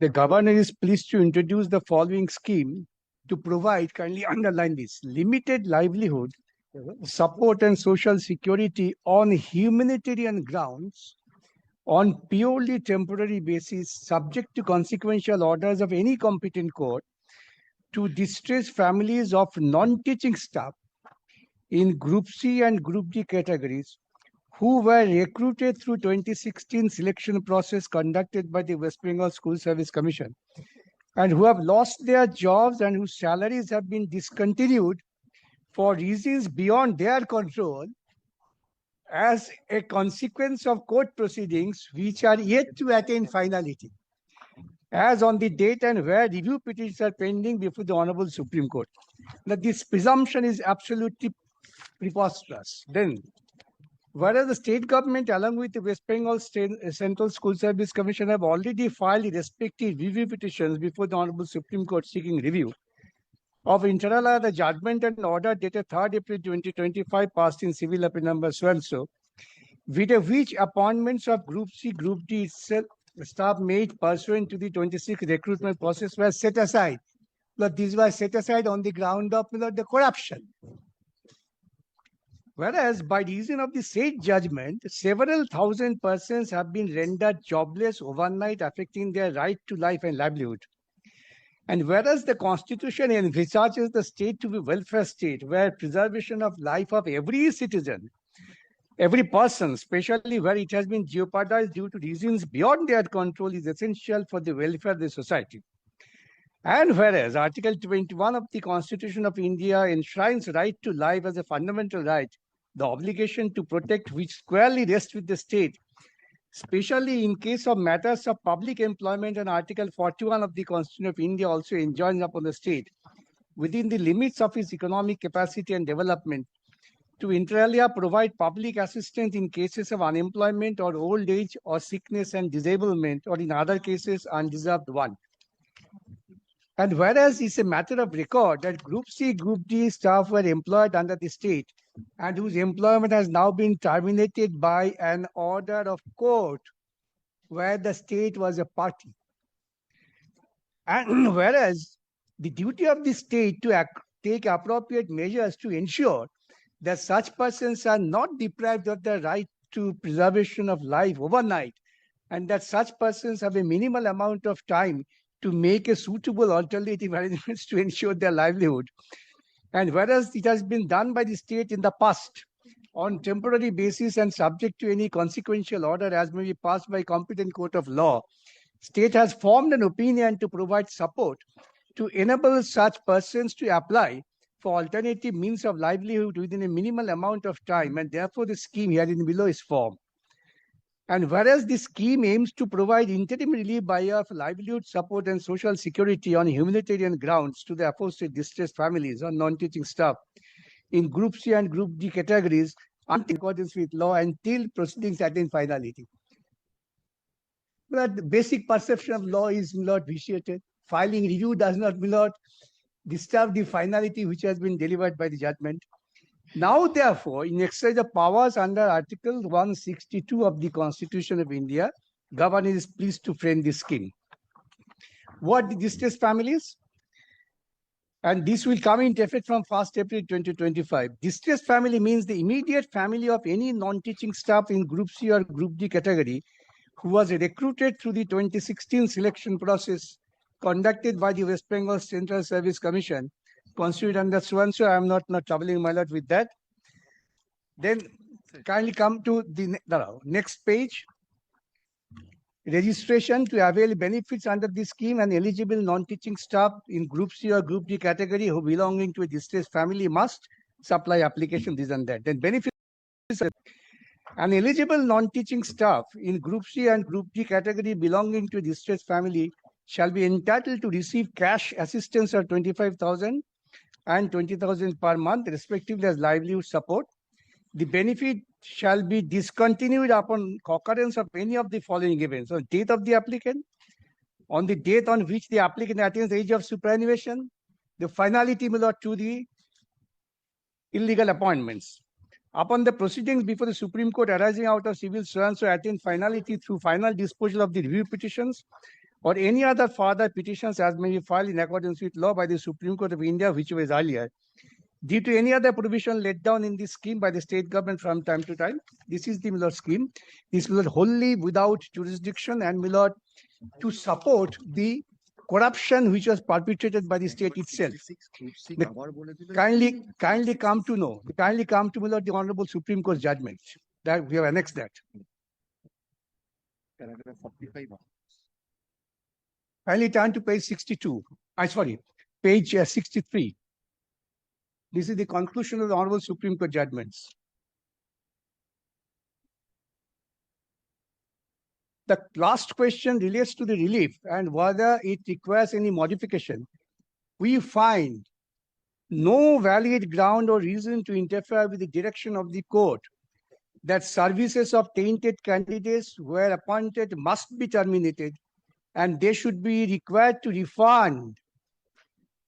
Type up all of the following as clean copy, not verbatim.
The governor is pleased to introduce the following scheme to provide, kindly underline this, limited livelihood, support and social security on humanitarian grounds on purely temporary basis, subject to consequential orders of any competent court, to distressed families of non-teaching staff in Group C and Group D categories who were recruited through 2016 selection process conducted by the West Bengal School Service Commission and who have lost their jobs and whose salaries have been discontinued for reasons beyond their control as a consequence of court proceedings which are yet to attain finality, as on the date and where review petitions are pending before the Honorable Supreme Court. Now, this presumption is absolutely preposterous. Then, whereas the state government, along with the West Bengal Central School Service Commission, have already filed respective review petitions before the Honorable Supreme Court seeking review of inter alia the judgment and order dated 3rd April 2025 passed in civil appeal number so and so, with which appointments of Group C, Group D itself staff made pursuant to the 26 recruitment process were set aside. But these were set aside on the ground of the corruption. Whereas by reason of the said judgment, several thousand persons have been rendered jobless overnight, affecting their right to life and livelihood. And whereas the Constitution envisages the state to be welfare state, where preservation of life of every citizen, every person, especially where it has been jeopardized due to reasons beyond their control, is essential for the welfare of the society. And whereas Article 21 of the Constitution of India enshrines right to life as a fundamental right, the obligation to protect which squarely rests with the state, especially in case of matters of public employment, and Article 41 of the Constitution of India also enjoins upon the state, within the limits of its economic capacity and development, to inter alia provide public assistance in cases of unemployment or old age or sickness and disablement, or in other cases undeserved one. And whereas it's a matter of record that Group C, Group D staff were employed under the state and whose employment has now been terminated by an order of court where the state was a party. And whereas the duty of the state to take appropriate measures to ensure that such persons are not deprived of the right to preservation of life overnight, and that such persons have a minimal amount of time to make a suitable alternative arrangements to ensure their livelihood. And whereas it has been done by the state in the past on temporary basis and subject to any consequential order as may be passed by competent court of law, state has formed an opinion to provide support to enable such persons to apply for alternative means of livelihood within a minimal amount of time, and therefore the scheme herein below is formed. And whereas this scheme aims to provide interim relief by way of livelihood support and social security on humanitarian grounds to the aforesaid distressed families or non-teaching staff in Group C and Group D categories in accordance with law until proceedings attain finality. But the basic perception of law is not vitiated. Filing review does not disturb the finality which has been delivered by the judgment. Now, therefore, in exercise of powers under Article 162 of the Constitution of India, governor is pleased to frame this scheme. What the distressed families? And this will come into effect from 1st April 2025. Distressed family means the immediate family of any non-teaching staff in Group C or Group D category who was recruited through the 2016 selection process conducted by the West Bengal Central Service Commission, constituted under so and so. I am not troubling my lot with that. Then kindly come to the next page. Registration to avail benefits under this scheme, and eligible non-teaching staff in Group C or Group D category who belonging to a distressed family must supply application, this and that. Then benefits. An eligible non-teaching staff in Group C and Group D category belonging to a distressed family shall be entitled to receive cash assistance of 25,000 and 20,000 per month, respectively, as livelihood support. The benefit shall be discontinued upon occurrence of any of the following events: on death of the applicant, on the date on which the applicant attains the age of superannuation, the finality to the illegal appointments. Upon the proceedings before the Supreme Court arising out of civil so and so attain finality through final disposal of the review petitions, or any other further petitions as may be filed in accordance with law by the Supreme Court of India, which was earlier, due to any other provision laid down in this scheme by the state government from time to time. This is the Miller scheme. This was wholly without jurisdiction and Miller to support the corruption which was perpetrated by the state itself. Kindly come to know, kindly come to Miller the Honorable Supreme Court judgment. That we have annexed that. Paragraph 45. Kindly turn to page 62. Page 63. This is the conclusion of the Honorable Supreme Court judgments. The last question relates to the relief and whether it requires any modification. We find no valid ground or reason to interfere with the direction of the court that services of tainted candidates were appointed must be terminated and they should be required to refund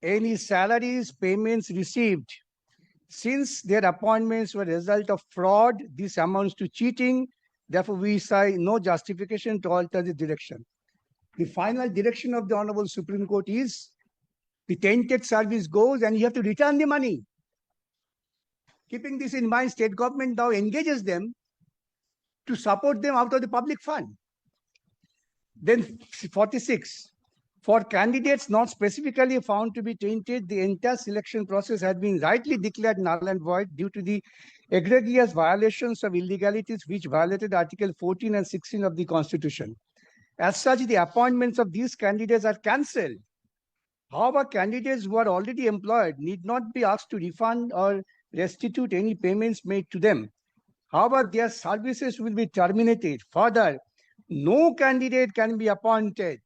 any salaries, payments received. Since their appointments were a result of fraud, this amounts to cheating. Therefore, we say no justification to alter the direction. The final direction of the Honorable Supreme Court is the tainted service goes and you have to return the money. Keeping this in mind, state government now engages them to support them out of the public fund. Then 46. For candidates not specifically found to be tainted, the entire selection process had been rightly declared null and void due to the egregious violations of illegalities which violated Article 14 and 16 of the Constitution. As such, the appointments of these candidates are cancelled. However, candidates who are already employed need not be asked to refund or restitute any payments made to them. However, their services will be terminated. Further, no candidate can be appointed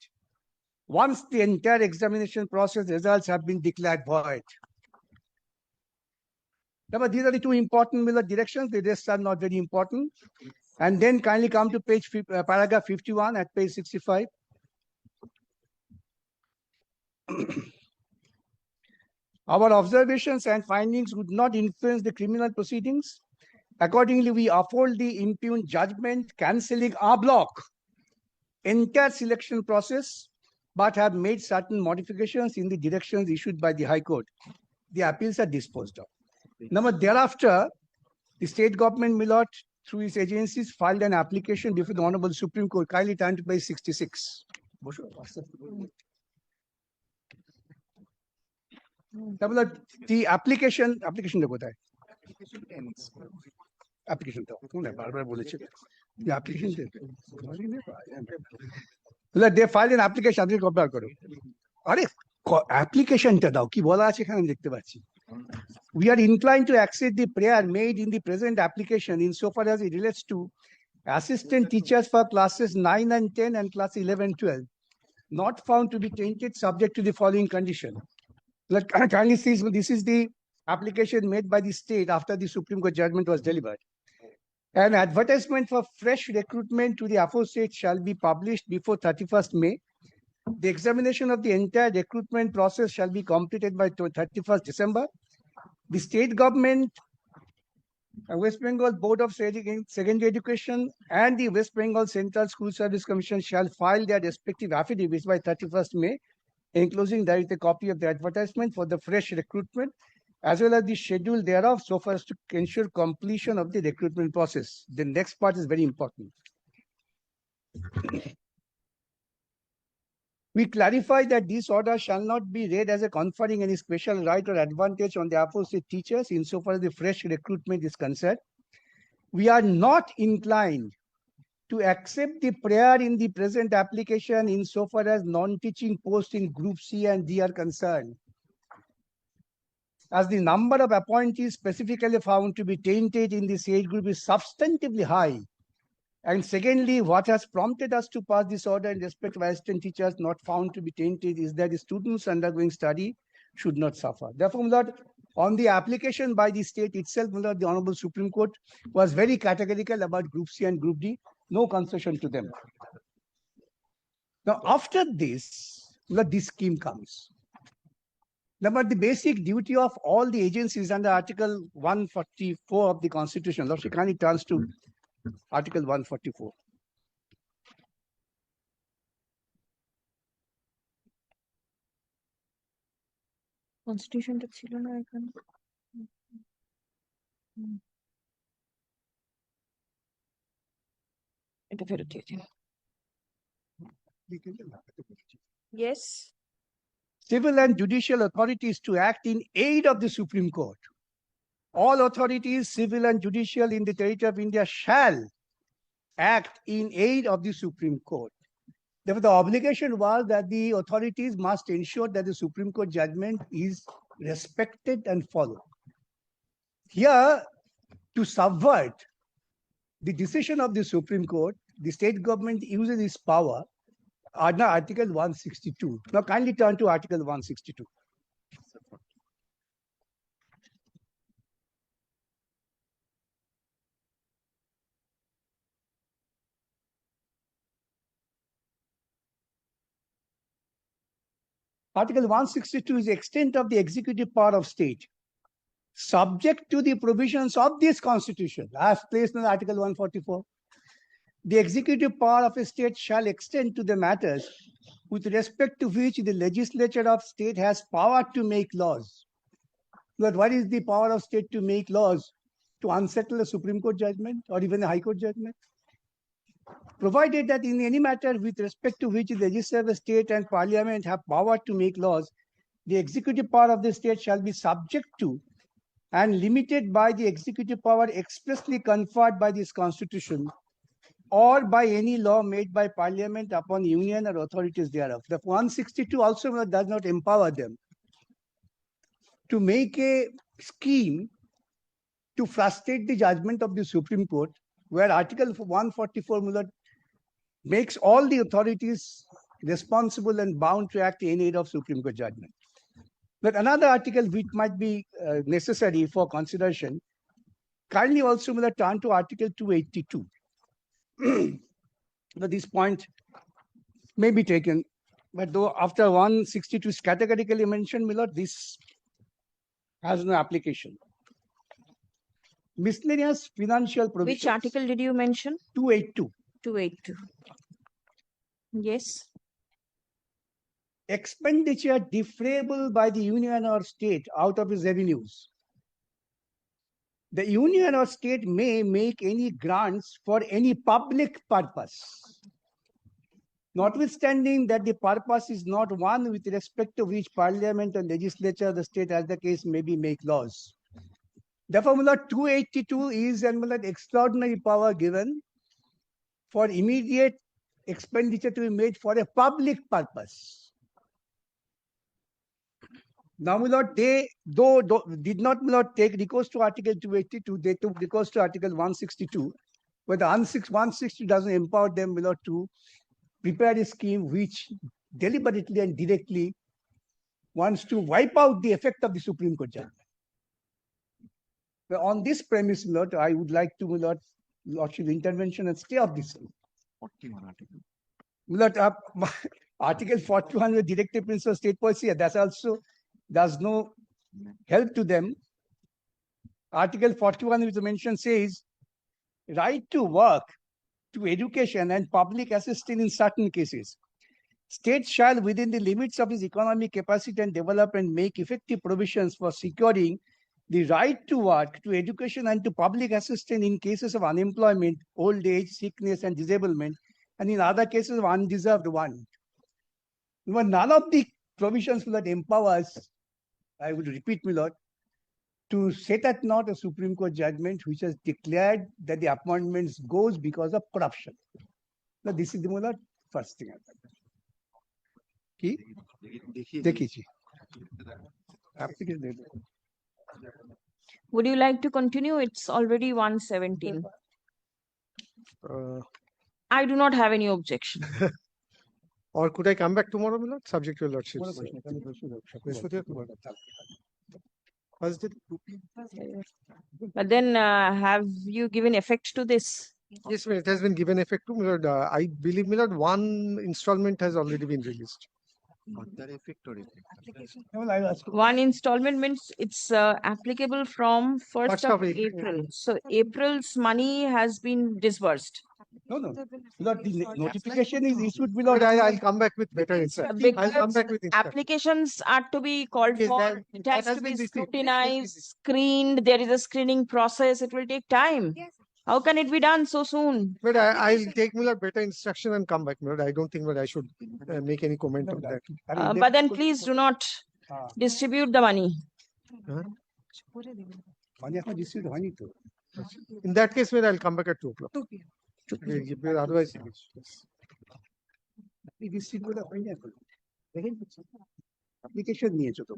once the entire examination process results have been declared void. Now, these are the two important Miller directions. The rest are not very important. And then kindly come to paragraph 51 at page 65. Our observations and findings would not influence the criminal proceedings. Accordingly, we uphold the impugned judgment, cancelling en bloc entire selection process, but have made certain modifications in the directions issued by the High Court. The appeals are disposed of. Now, thereafter, the state government, Millot, through its agencies, filed an application before the Honorable Supreme Court. Kindly turn to page 66. The application application they filed an application. Application we are inclined to accept the prayer made in the present application insofar as it relates to assistant teachers for classes 9 and 10 and class 11-12 not found to be tainted subject to the following condition. Kindly see, this is the application made by the state after the Supreme Court judgment was delivered. An advertisement for fresh recruitment to the aforesaid shall be published before 31st May. The examination of the entire recruitment process shall be completed by 31st December. The state government, West Bengal Board of Secondary Education and the West Bengal Central School Service Commission shall file their respective affidavits by 31st May. Enclosing there is a copy of the advertisement for the fresh recruitment as well as the schedule thereof so far as to ensure completion of the recruitment process. The next part is very important. We clarify that this order shall not be read as a conferring any special right or advantage on the aforesaid teachers insofar as the fresh recruitment is concerned. We are not inclined to accept the prayer in the present application insofar as non-teaching posts in Group C and D are concerned, as the number of appointees specifically found to be tainted in this age group is substantively high. And secondly, what has prompted us to pass this order in respect of assistant teachers not found to be tainted is that the students undergoing study should not suffer. Therefore, Lord, on the application by the state itself, Lord, the Honorable Supreme Court was very categorical about Group C and Group D, no concession to them. Now, after this, Lord, this scheme comes. Now, but the basic duty of all the agencies under Article 144 of the Constitution, Lord Shikani turns to Article 144. কনস্টিটিউশনটা ছিল না এখানে। এটা ফেরত দিয়ে দিন। Yes. Civil and judicial authorities to act in aid of the Supreme Court. All authorities, civil and judicial in the territory of India shall act in aid of the Supreme Court. Therefore, the obligation was that the authorities must ensure that the Supreme Court judgment is respected and followed. Here, to subvert the decision of the Supreme Court, the state government uses its power under Article 162. Now, kindly turn to Article 162. Article 162 is the extent of the executive power of state, subject to the provisions of this constitution, as placed in Article 144. The executive power of a state shall extend to the matters with respect to which the legislature of state has power to make laws. But what is the power of state to make laws? To unsettle a Supreme Court judgment or even a High Court judgment? Provided that in any matter with respect to which the legislature of state and parliament have power to make laws, the executive power of the state shall be subject to and limited by the executive power expressly conferred by this constitution or by any law made by parliament upon union or authorities thereof. The 162 also does not empower them to make a scheme to frustrate the judgment of the Supreme Court, where Article 144 makes all the authorities responsible and bound to act in aid of Supreme Court judgment. But another article which might be necessary for consideration, kindly also turn to Article 282. But this point may be taken, but though after 162 is categorically mentioned, Milord, this has no application. Miscellaneous financial provisions. Which article did you mention? 282. 282. Yes. Expenditure deferrable by the union or state out of its revenues. The union or state may make any grants for any public purpose, notwithstanding that the purpose is not one with respect to which parliament or legislature of the state, as the case may be, make laws. Therefore, 282 is an extraordinary power given for immediate expenditure to be made for a public purpose. Now, they did not take recourse to Article 282, they took recourse to Article 162, but the 160 doesn't empower them to prepare a scheme which deliberately and directly wants to wipe out the effect of the Supreme Court judgment. Well, on this premise, Lord, I would like to, Lordship intervention and stay of this. Lord, Article 41 with directive principle of state policy, that also does no help to them. Article 41, which mention says, right to work, to education and public assistance in certain cases. State shall, within the limits of its economic capacity and development, make effective provisions for securing the right to work, to education and to public assistance in cases of unemployment, old age, sickness and disablement, and in other cases of undeserved want. None of the provisions that empowers, I would repeat, my lord, to set at naught a Supreme Court judgment which has declared that the appointments goes because of corruption. Now, this is the first thing. Would you like to continue? It's already 1:17. I do not have any objection. Or could I come back tomorrow, my lord, subject to your lordship? But then have you given effect to this? Yes, it has been given effect to, my lord. I believe, my lord, one installment has already been released. One installment means it's applicable from 1st First of of April. April. So April's money has been disbursed. No, no, Milord, the notification is issued But below. I'll come back with better insight. I'll come Because back with insight. applications are to be called Yes, for, that- it that has has to been be received. scrutinized, screened, there is a screening process, it will take time. How can it be done so soon? But I'll take Milord better instruction and come back, Milord. I don't think that I should make any comment on that. But then please do not distribute the money. মানে এখন distribute হয়নি তো। In that case, Milord, I'll come back at 2 o'clock. Otherwise, এই distribute গুলো হয়নি এখন। দেখেন application নিয়েছো তো।